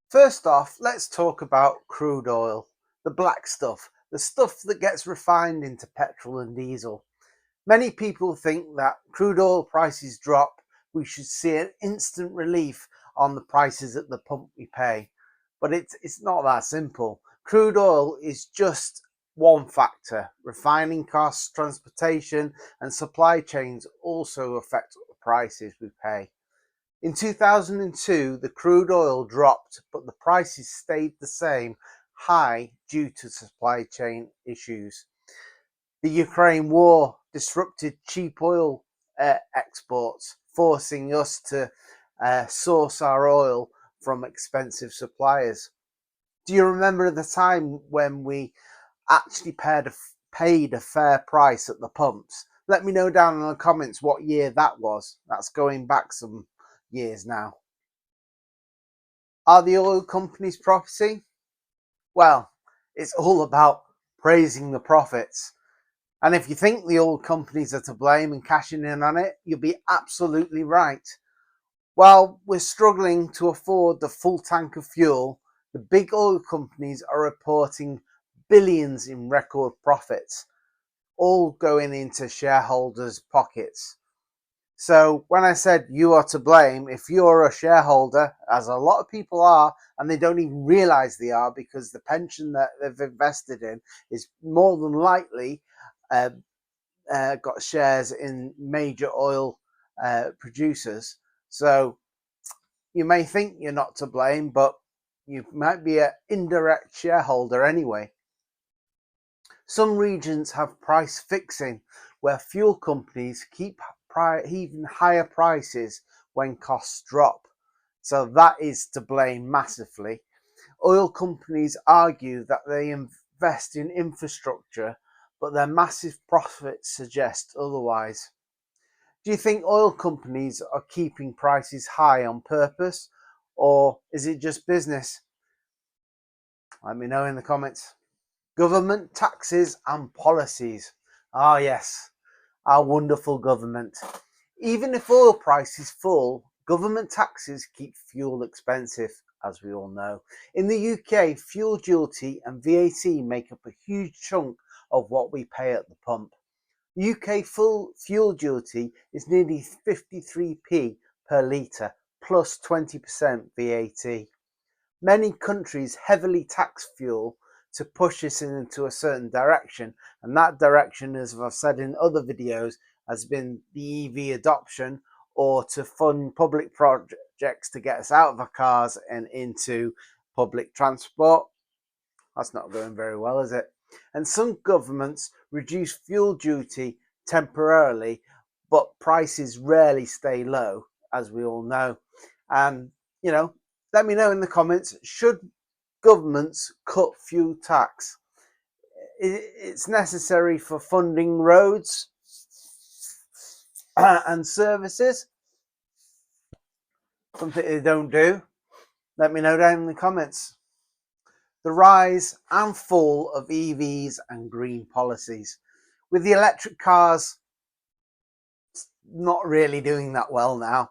First off, let's talk about crude oil, the black stuff, the stuff that gets refined into petrol and diesel. Many people think that crude oil prices drop, we should see an instant relief on the prices at the pump we pay. But it's not that simple. Crude oil is just one factor. Refining costs, transportation, and supply chains also affect the prices we pay. In 2002, the crude oil dropped, but the prices stayed the same high due to supply chain issues. The Ukraine war disrupted cheap oil exports, forcing us to source our oil from expensive suppliers. Do you remember the time when we actually paid a fair price at the pumps? Let me know down in the comments what year that was. That's going back some years now. Are the oil companies profiting? Well, it's all about praising the profits. And if you think the oil companies are to blame and cashing in on it, you'll be absolutely right. While we're struggling to afford the full tank of fuel, the big oil companies are reporting billions in record profits, all going into shareholders' pockets. So when I said you are to blame, if you're a shareholder, as a lot of people are, and they don't even realize they are because the pension that they've invested in is more than likely got shares in major oil producers. So you may think you're not to blame, but you might be an indirect shareholder anyway. Some regions have price fixing, where fuel companies keep even higher prices when costs drop. So that is to blame massively. Oil companies argue that they invest in infrastructure, but their massive profits suggest otherwise. Do you think oil companies are keeping prices high on purpose, or is it just business? Let me know in the comments. Government taxes and policies. Ah, yes, our wonderful government. Even if oil prices fall, government taxes keep fuel expensive, as we all know. In the UK, fuel duty and VAT make up a huge chunk of what we pay at the pump. UK full fuel duty is nearly 53p per litre plus 20% VAT. Many countries heavily tax fuel to push us into a certain direction, and that direction, as I've said in other videos, has been the EV adoption or to fund public projects to get us out of our cars and into public transport. That's not going very well, is it? And some governments reduce fuel duty temporarily, but prices rarely stay low, as we all know. And, let me know in the comments, should governments cut fuel tax? It's necessary for funding roads and services, something they don't do. Let me know down in the comments. The rise and fall of EVs and green policies. With the electric cars not really doing that well now,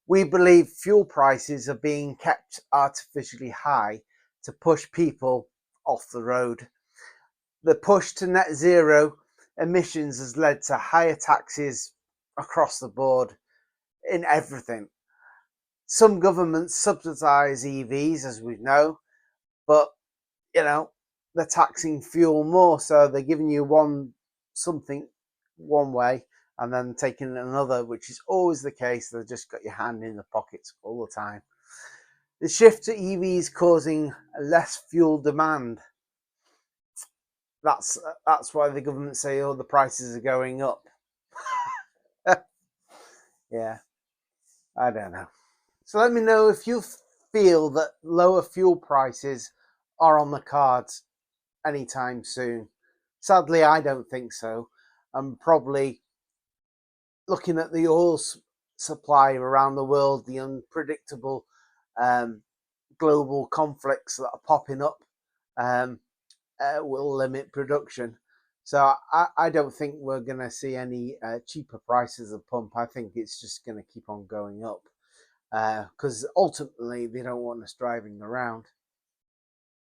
we believe fuel prices are being kept artificially high to push people off the road. The push to net zero emissions has led to higher taxes across the board in everything. Some governments subsidize EVs, as we know, but they're taxing fuel more, so they're giving you something one way and then taking another, which is always the case. They've just got your hand in the pockets all the time. The shift to EVs causing less fuel demand. That's why the government say, oh, the prices are going up. Yeah, I don't know. So let me know if you feel that lower fuel prices are on the cards anytime soon. Sadly, I don't think so. I'm probably looking at the oil supply around the world, the unpredictable global conflicts that are popping up will limit production. So I don't think we're going to see any cheaper prices at the pump. I think it's just going to keep on going up. because ultimately they don't want us driving around.